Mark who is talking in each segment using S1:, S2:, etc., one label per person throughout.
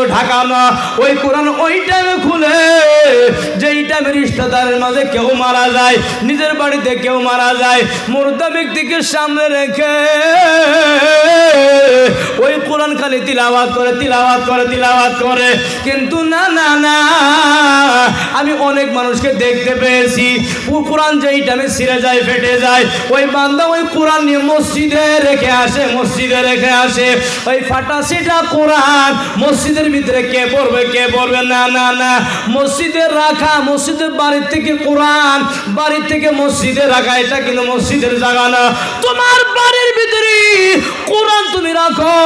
S1: দিয়েও ঢাকানো। ওই কোরআন ওই টাইমে খুলে যেই টাইমে রিশতেদারের মাঝে কেউ মারা যায়, নিজের বাড়িতে কেউ মারা যায়, মুর্দা ব্যক্তিকে সামনে রেখে ওই কোরআন খালি তিলাওয়াত করে তিলাওয়াত করে তিলাওয়াত করে। কিন্তু না না না, আমি অনেক মানুষকে দেখতে পেয়েছি কোরআন যেই টাইমে ছিঁড়ে যায় ফেটে যায়, ওই বান্দা ওই কোরআন নিয়ে মসজিদে রেখে আসে, মসজিদে রেখে আসে। ওই ফাটা সেটা কোরআন মসজিদের ভিতরে কে পড়বে কে পড়বে? না না না, মসজিদে রাখা, মসজিদের বাড়ির থেকে কোরআন বাড়ির থেকে মসজিদে রাখা, এটা কিন্তু মসজিদের জায়গা না। তোমার বাড়ির ভিতরে কোরআন তুমি রাখো,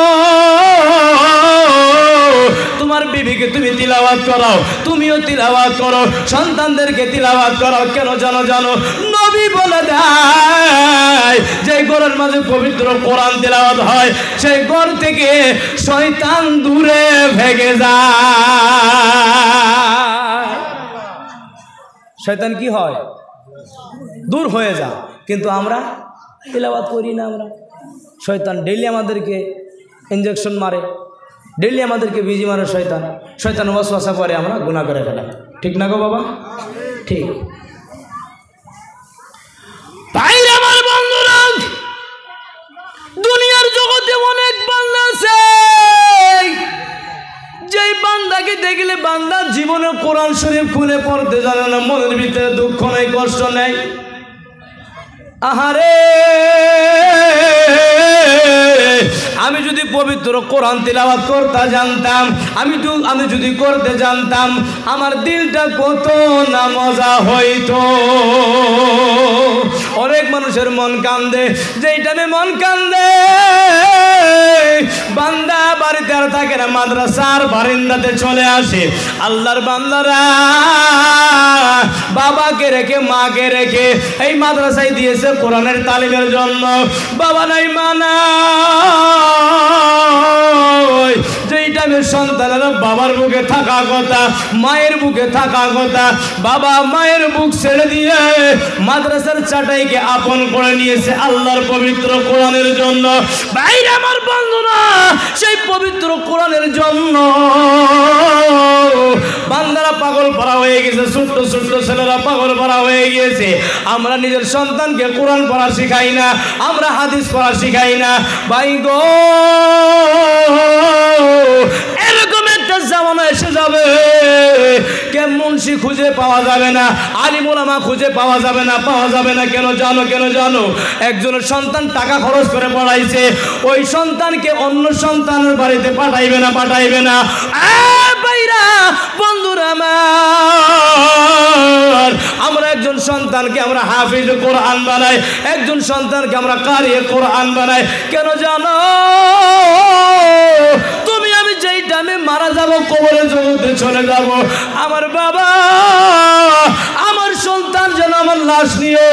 S1: তোমার বিবিকে তুমি তিলাওয়াত করাও, তুমিও তিলাওয়াত করো, সন্তানদেরকে তিলাওয়াত করাও। কেন জানো? জানো নবী বলে দেয় যে ঘরের মাঝে পবিত্র কোরআন তিলাওয়াত হয় সেই ঘর থেকে শয়তান দূরে ভেগে যায়। শয়তান কি হয়? দূর হয়ে যায়। কিন্তু আমরা তিলাওয়াত করি না। আমরা শয়তান ডেইলি আমাদেরকে ইঞ্জেকশন মারে, ডেইলি আমাদেরকে বিজি মারে শয়তান। শয়তান ওয়াসওয়াসা করে, আমরা গুনাহ করে ফেলাই। ঠিক না গো বাবা? ঠিক। ভাইরা আমার বন্ধুরা, দুনিয়ার জগতে অনেক বান্দা আছে যেই বান্দাকে দেখলে বান্দা জীবনে কোরআন শরীফ খুলে পড়তে জানে না, মনের ভিতরে দুঃখ নেই, কষ্ট নেই। আহারে, আমি যদি পবিত্র কোরআন তিলাওয়াত করতে জানতাম, আমি যদি করতে জানতাম, আমার দিলটা কত না মজা হইতো। অনেক মানুষের মন কান্দে, যেই টাইমে মন কান্দে বান্দা বাড়িতে আর থাকে না, মাদ্রাসার বারিন্দাতে চলে আসে। আল্লাহর বান্দারা বাবাকে রেখে মাকে রেখে এই মাদ্রাসায় দিয়েছে কোরআনের তালিমের জন্য। বাবা নাই মা নাই, যেই টাইমে সন্তানেরা বাবার বুকে থাকা কথা, মায়ের বুকে থাকা কথা, বাবা মায়ের বুক ছেড়ে দিয়ে মাদ্রাসার চাটাইকে আপন করে নিয়েছে আল্লাহর পবিত্র কোরআনের জন্য। ভাইরা আমার বন্ধুরা, সেই পবিত্র কোরআনের জন্য বান্দারা পাগল পড়া হয়ে গেছে, ছোট্ট ছোট্ট ছেলেরা পাগল পড়া হয়ে গিয়েছে। আমরা নিজের সন্তানকে কোরআন পড়া শিখাই না, আমরা হাদিস পড়া শিখাই না। ভাই গো, এরকম একটা জামানা এসে যাবে কে মুন্সি খুঁজে পাওয়া যাবে না, আলিম ওলামা খুঁজে পাওয়া যাবে না, পাওয়া যাবে না। কেন জানো? কেন জানো? একজনের সন্তান টাকা খরচ করে পড়াইছে, ওই সন্তানকে অন্য সন্তানের বাড়িতে পাঠাইবে না, পাঠাইবে না। ভাইরা বন্ধুরা আমার, আমরা একজন সন্তানকে আমরা হাফিজ কোরআন বানাই, একজন সন্তানকে আমরা কারি কোরআন বানাই। কেন জানো? তুমি আমি যেই টাইমে মারা যাব, কবরের জগতে চলে যাব, আমার বাবা আমার সন্তান যেন আমার লাশ নিয়ে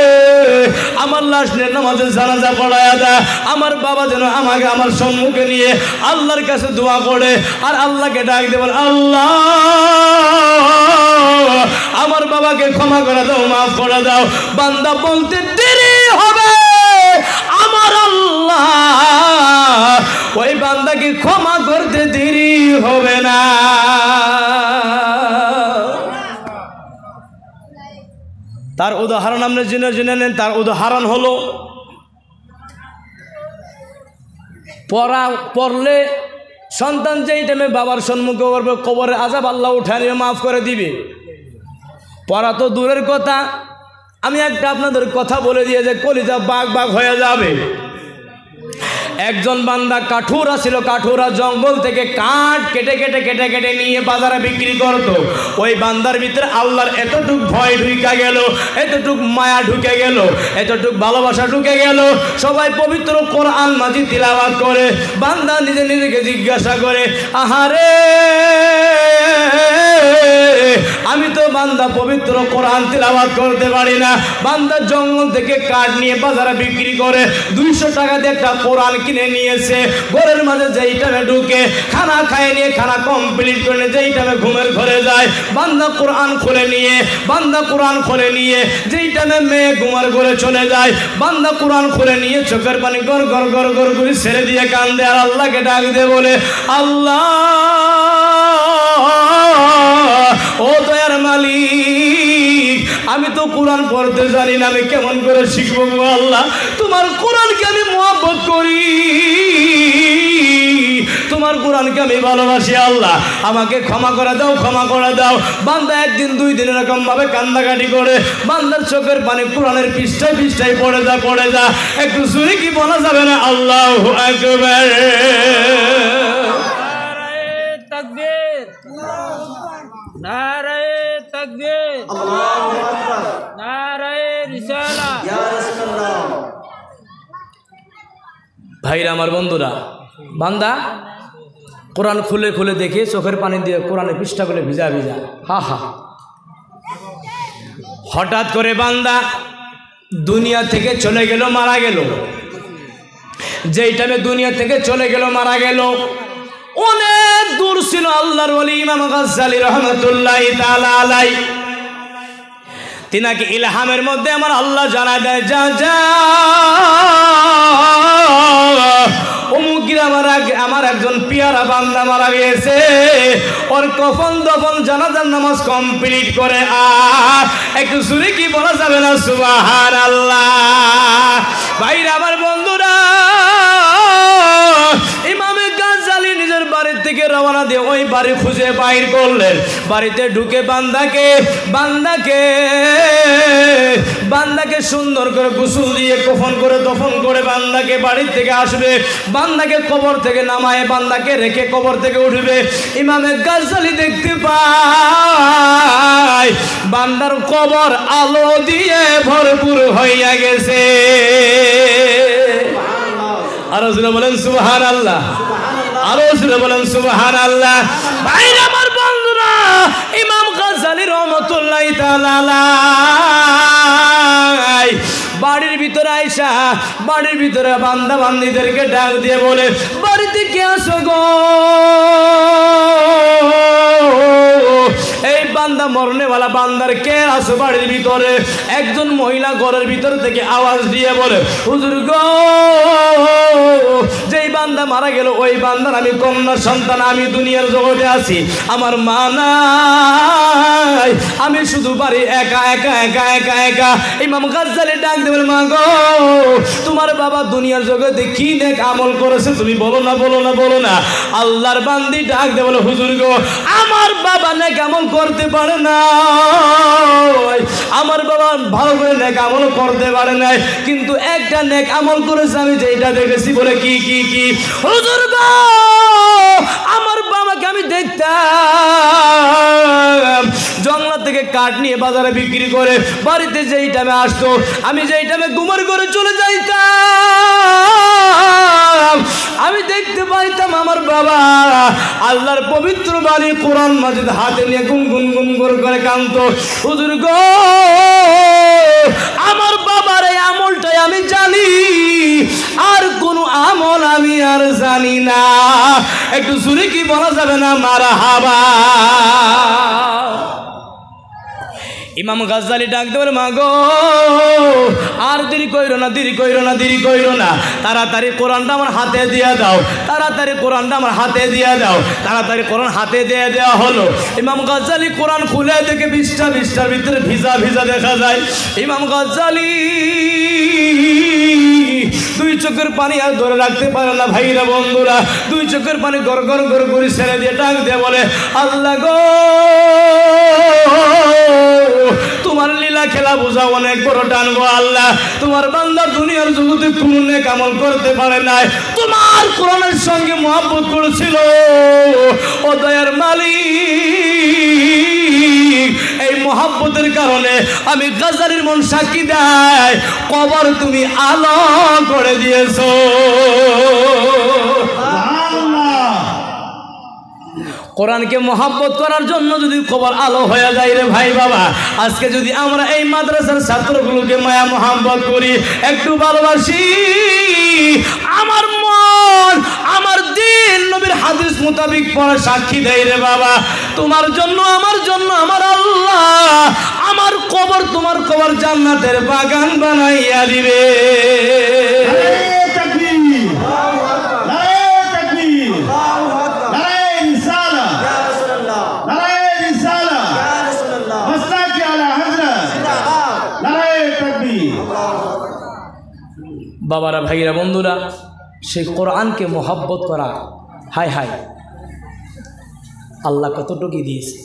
S1: নামাজে জানাজা পড়ায়া দেয়। আমার বাবা যেন আমাকে আমার সম্মুখে নিয়ে আল্লাহর কাছে দোয়া করে আর আল্লাহকে ডাক দেব, আল্লাহ আমার বাবাকে ক্ষমা করে দাও, মাফ করে দাও। বান্দা বলতে দেরি হবে, আমার আল্লাহ ওই বান্দাকে ক্ষমা করতে দেরি হবে না। তার উদাহরণ আমরা জেনে নেন। তার উদাহরণ হলো, পড়লে সন্তান যেই টাইমে বাবার সম্মুখে করবে, কবরের আযাব আল্লাহ উঠানিয়ে মাফ করে দিবে। পড়া তো দূরের কথা, আমি একটা আপনাদের কথা বলে দিয়ে যে কলিজা বাগ বাগ হয়ে যাবে। একজন বান্দা কাঠুরা ছিল, কাঠুরা জঙ্গল থেকে কাঠ কেটে কেটে কেটে কেটে নিয়ে বাজারে বিক্রি করত। ওই বান্দার ভিতরে আল্লাহর এতটুক ভয় ঢুকে গেল, এতটুক মায়া ঢুকে গেল, এতটুক ভালোবাসা ঢুকে গেল। সবাই পবিত্র কোরআন মাজিদ তিলাওয়াত করে, বান্দা নিজে নিজেকে জিজ্ঞাসা করে, আহারে আমি তো বান্দা পবিত্র কোরআন তিলাওয়াত করতে পারি না। বান্দা জঙ্গল থেকে কাঠ নিয়ে বাজারে বিক্রি করে 200 টাকা দিয়ে একটা কোরআন কিনে নিয়েছে। ঘরের মাঝে যেই টাইমে ঢুকে খানা খায় নিয়ে খানা কমপ্লিট করে যেই টাইমে ঘুমের ঘরে যায়, বান্দা কোরআন খুলে নিয়ে যেই টাইমে মেয়ে ঘুমার ঘরে চলে যায়, বান্দা কোরআন খুলে নিয়ে চোখের পানি গড় গড় গড় গড় করে ছেড়ে দিয়ে কান্দে আর আল্লাহকে ডাক দিয়ে বলে, আল্লাহ কোরআন পড়তে জানি না, আমি কেমন করে শিখবো গো আল্লাহ? তোমার কোরআনকে আমি মহব্বত করি, তোমার কোরআনকে আমি ভালোবাসি আল্লাহ, আমাকে ক্ষমা করে দাও, ক্ষমা করে দাও। বান্দা একদিন দুই দিন এরকম ভাবে কান্দাকাটি করে, বান্দার চোখের পানি কোরআনের পৃষ্ঠায় পৃষ্ঠায় পড়ে যা, একটু জোরে কি বলা যাবে না? আল্লাহু আকবার।
S2: তাকবীর, নারায়ে তাকবীর, আল্লাহু আকবার, নারায়ে রিসালাত, ইয়া রাসূলুল্লাহ।
S1: ভাইরা আমার, বন্ধুরা, বান্দা কোরআন খুলে খুলে দেখে চোখের পানি দিয়ে কোরআনের পৃষ্ঠাগুলো ভিজা ভিজা, হা হা। হঠাৎ করে বান্দা দুনিয়া থেকে চলে গেল, মারা গেল। যেই টাইমে দুনিয়া থেকে চলে গেল, মারা গেল, অনেক দূর ছিল আল্লাহর ওলি ইমাম গাজ্জালী রহমাতুল্লাহি তাআলা আলাইহি। তিনাকে ইলহামের মধ্যে আমার আল্লাহ জানা দেয়, যা যা অমুক আমার একজন পিয়ারা বান্দা মারা গিয়েছে, ওর কফন দফন জানাজার নামাজ কমপ্লিট করে আর একটু জোরে কি বলা যাবে না? সুবহানাল্লাহ। ভাইরা আমার, বন্ধুরা, ইমাম গাজ্জালী নিজের বাড়ি থেকে রওনা দিয়ে ওই বাড়ি খুঁজে বাইর করলেন। বাড়িতে ঢুকে বান্দাকে সুন্দর করে গোসল দিয়ে কফন করে দফন করে বান্দাকে বাড়ি থেকে আসবে, বান্দাকে কবর থেকে নামায় বান্দাকে রেখে কবর থেকে উঠবে। ইমাম গাজ্জালী দেখতে পায় বান্দার কবর আলো দিয়ে ভরপুর হইয়া গেছে। আরো জোরে বলেন সুবহানাল্লাহ, আরো জোরে বলেন সুবহানাল্লাহ। ভাইরা আমার, বন্ধুরা, ইমাম গাজ্জালী রহমাতুল্লাহি তাআলা আলাইহি বাড়ির ভিতরে আইসা বাড়ির ভিতরে বান্দা বান্দীদেরকে ডাক দিয়ে বলে, বাড়িতে কে আসো গো? এই বান্দা মরনেওয়ালা বান্দার কে আসো বাড়ির ভিতরে? একজন মহিলা ঘরের ভিতর থেকে আওয়াজ দিয়ে বলে, হুজুর গো, যেই বান্দা মারা গেল ওই বান্দার আমি কন্যা সন্তান, আমি দুনিয়ার জগতে আছি, আমার মা নাই, আমি শুধু বাড়ি একা একা একা একা একা। ইমাম গাজ্জালী ডাক দেবেন, মা গো, তোমার বাবা দুনিয়ার জগতে কি নেক আমল করেছে তুমি বলো না, বলো না, বলো না। আল্লাহর বান্দি ডাক দে বলে, হুজুর গো, আমার বাবা নেক আমল করতে পারে না, আমার বাবা ভালো করে নেক আমল করতে পারে নাই, কিন্তু একটা নেক আমল করেছে আমি যেটা দেখেছি। বলে কি কি কি? হুজুর গো, আমার বাবাকে আমি দেখতাম জঙ্গলা থেকে কাঠ নিয়ে বাজারে বিক্রি করে বাড়িতে যেই টাইমে আসতো, আমি যেই টাইমে ঘুমের ঘরে চলে যাইতাম, আমি দেখতে পাইতাম আমার বাবা আল্লাহর পবিত্র বাণী কোরআন মাজিদ হাতে নিয়ে গুনগুন গুনগুন করে কাঁদতো। হুজুর গো, আমার বাবার এই আমলটাই আমি জানি, আর কোন আমল আমি আর জানি না। একটু জোরে কি বলা যাবে না? মারহাবা। ইমাম গাজ্জালী ডাক দেবে, মা গো, আর দেরি কইরো না, দেরি কইরো না, দেরি কইরো না, তাড়াতাড়ি কোরআনটা আমার হাতে দিয়ে দাও, তাড়াতাড়ি কোরআনটা আমার হাতে দিয়ে দাও। তাড়াতাড়ি কোরআন হাতে দিয়ে দেওয়া হলো। ইমাম গাজ্জালী কোরআন খুলে দেখে বিশটার ভিতরে ভিজা ভিজা দেখা যায়। ইমাম গাজ্জালী দুই চোখের পানি আর ধরে রাখতে পারে না। ভাইরা বন্ধুরা, দুই চোখের পানি গড় গড় গড় করে ছেড়ে দিয়ে ডাক দিয়ে বলে, আল্লাহ গো, তোমার লীলা খেলা বোঝা অনেক বড় টান গো আল্লাহ। তোমার বান্দা দুনিয়ার জগতে কোনো নেক আমল করতে পারে নাই, তোমার কোরআনের সঙ্গে মহব্বত করেছিল। ও দয়ার মালিক, এই মহব্বতের কারণে আমি গাজ্জালীর মন সাক্ষী দেয়, কবর তুমি আলো করে দিয়েছো। কোরআনকে মহব্বত করার জন্য যদি কবর আলো হয়ে যায় রে ভাই বাবা, আজকে যদি আমরা এই মাদ্রাসার ছাত্রগুলোকে মায়া মহব্বত করি, একটু ভালোবাসি, আমার মন আমার দিন নবীর হাদিস মোতাবিক পড়া সাক্ষী দেয় রে বাবা, তোমার জন্য আমার জন্য আমার আল্লাহ আমার কবর তোমার কবর জান্নাতের বাগান বানাইয়া দিবে। বাবারা, ভাইরা, বন্ধুরা, সেই কোরআনকে মহব্বত করা, হায় হায় আল্লাহ কতটুকু দিয়েছে।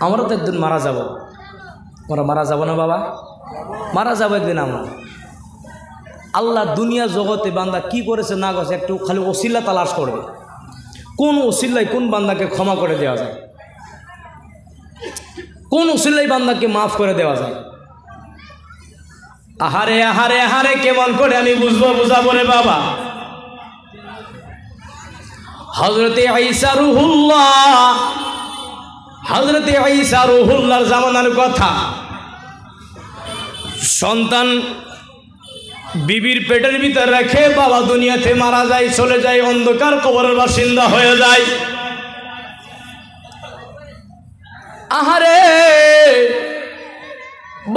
S1: আমরা তো একদিন মারা যাব, আমরা মারা যাব না বাবা? মারা যাব একদিন আমরা। আল্লাহ দুনিয়া জগতে বান্দা কি করেছে না করেছে একটু খালি ওসিলা তালাশ করবে, কোন ওসিলায় কোন বান্দাকে ক্ষমা করে দেওয়া যায়, কোন ওসিলায় বান্দাকে মাফ করে দেওয়া যায়। আহারে আহারে আহারে কেমন করে আমি বুঝাবো রে বাবা। হযরতে ঈসা রূহুল্লাহ, হযরতে ঈসা রূহুল্লাহর জামানার কথা। সন্তান বিবির পেটের ভিতর রেখে বাবা দুনিয়াতে মারা যায়, চলে যায়, অন্ধকার কবরের বাসিন্দা হয়ে যায়। আহারে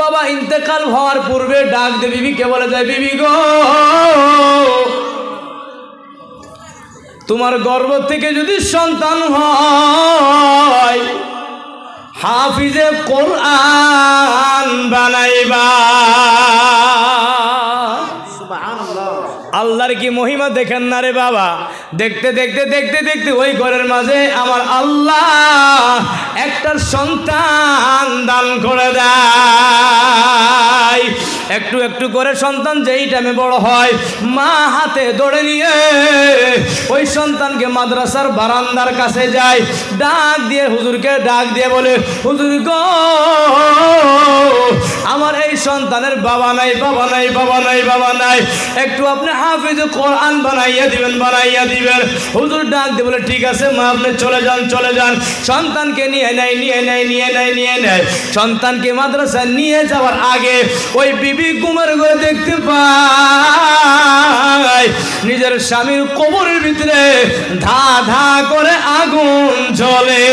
S1: বাবা ইন্তেকাল হওয়ার পূর্বে ডাক দে বিবিকে, বলে যায়, বিবি গো, তোমার গর্ভ থেকে যদি সন্তান হয় হাফিজে কোরআন বানাইবা। আল্লাহর কি মহিমা দেখেন না রে বাবা। দেখতে দেখতে দেখতে দেখতে ওই ঘরের মাঝে আমার আল্লাহ একটা সন্তান দান করে দেয়। একটু একটু করে সন্তান যেই টাইমে বড় হয়, মা হাতে ধরে নিয়ে ওই সন্তানকে মাদ্রাসার বারান্দার কাছে যায়, ডাক দিয়ে হুজুরকে ডাক দিয়ে বলে, হুজুর গো, আমার এই সন্তানের বাবা নাই, বাবা নাই, বাবা নাই, বাবা নাই, একটু আপনি হাফিজ কোরআন বানাইয়া দিবেন, বানাইয়া দিবেন। হুজুর ডাক দিয়ে বলে, ঠিক আছে মা, আপনি চলে যান, চলে যান। সন্তানকে নিয়ে নেয়, নিয়ে নেয়, নিয়ে নেয়, নিয়ে নেয়। সন্তানকে মাদ্রাসা নিয়ে যাওয়ার আগে ওই বিবি ঘুমের ঘরে দেখতে পায় নিজের স্বামীর কবরের ভিতরে ধা ধা করে আগুন জ্বলে।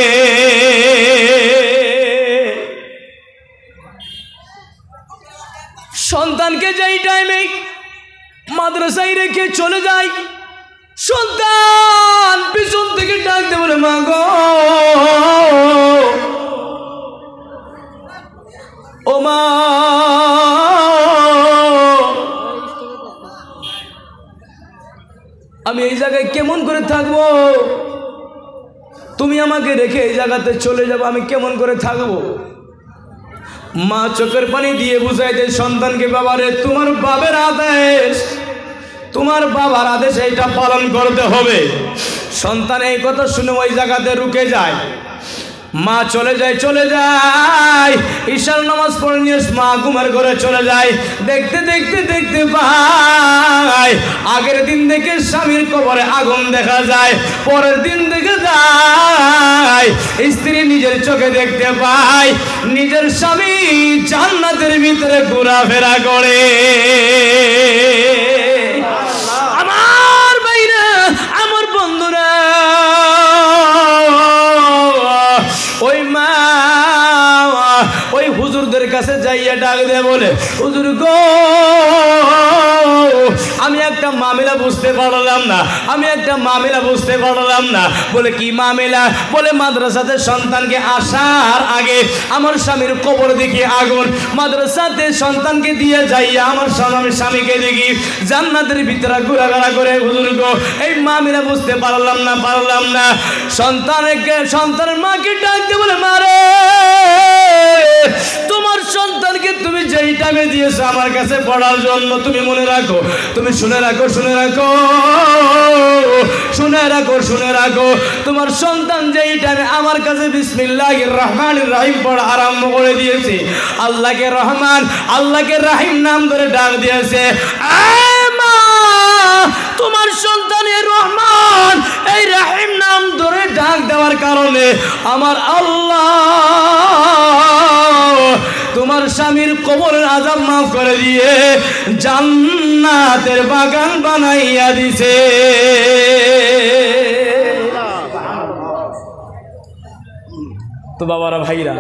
S1: সন্তানকে যেই টাইমে মাদ্রাসায় রেখে চলে যায়, সন্তান পিছন থেকে ডাকতে বলে, মা গো, ও মা, আমি এই জায়গায় কেমন করে থাকবো? তুমি আমাকে রেখে এই জায়গাতে চলে যাবো, আমি কেমন করে থাকবো? মা চোখের পানি দিয়ে বুঝাই দেয় সন্তানকে, বাবারে, তোমার বাবার আদেশ, তোমার বাবার আদেশ এইটা পালন করতে হবে। সন্তান এই কথা শুনে ওই জায়গাতে রুকে যায়। মা চলে যায়, চলে যায়, ঈশার নামাজ পড়ে নিয়ে মা ঘুমের ঘরে চলে যায়। দেখতে দেখতে দেখতে পায় আগের দিন দেখে স্বামীর কবরে আগুন দেখা যায়, পরের দিন দেখে যায় স্ত্রী নিজের চোখে দেখতে পায় নিজের স্বামী জান্নাতের ভিতরে ঘোরাফেরা করে। আমার ভাইরা, আমার বন্ধুরা, ওই মা ওই হুজুরদের কাছে যাইয়া ডাক দিয়ে বলে, হুজুর গো, আমি একটা মামলা বুঝতে পারলাম না, আমি একটা মামলা বুঝতে পারলাম না। বলে কি মামলা? বলে মাদ্রাসাতে সন্তানকে আসার আগে আমার স্বামীর কবর দেখি আগুন, মাদ্রাসাতে সন্তানকে দিয়ে যাইয়া আমার স্বামীকে দেখি জান্নাতের ভিতরে ঘোরাঘোরা করে। হুজুর গো, এই মামলা বুঝতে পারলাম না, পারলাম না। সন্তানের মাকে ডাকতে বলে, মারে, তোমার সন্তানকে তুমি যেই টাইমে দিয়েছো আমার কাছে পড়ার জন্য, তুমি মনে রাখো, তুমি শুনে রাখো, শুনে রাখো, শুনে রাখো, শুনে রাখো, তোমার সন্তান যেই টাইমে আমার কাছে বিসমিল্লাহির রহমানির রহিম পড়া আরম্ভ করে দিয়েছে, আল্লাহকে রহমান, আল্লাহকে রাহিম নাম ধরে ডাক দিয়েছে, তোমার সন্তানের রহমান এই রাহিম নাম ধরে ডাক দেওয়ার কারণে আমার আল্লাহ তোমার স্বামীর কবরের আযাব মাফ করে দিয়ে জান্নাতের বাগান বানাইয়া দিছে। তো বাবারা, ভাইরা,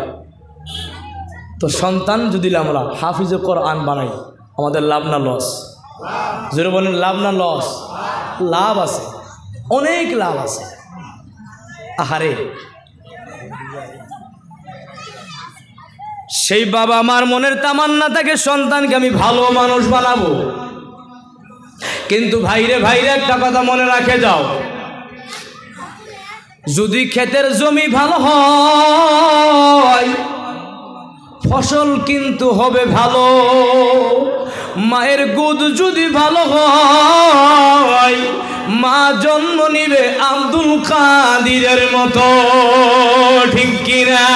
S1: তো সন্তান যদি আমরা হাফিজে কোরআন বানাই, আমাদের লাভ না লস? জোরে বলেন, লাভ না লস? লাভ আছে, অনেক লাভ আছে। আহারে, সেই বাবা মার মনের তামান্না থাকে সন্তানকে আমি ভালো মানুষ বানাবো। কিন্তু ভাইরে একটা কথা মনে রাখে যাও, যদি ক্ষেতের জমি ভালো হয় ফসল কিন্তু হবে ভালো। মায়ের গুদ যদি ভালো হয় মা জন্ম নিবে আব্দুল কাদিরের মতো, ঠিক কিনা?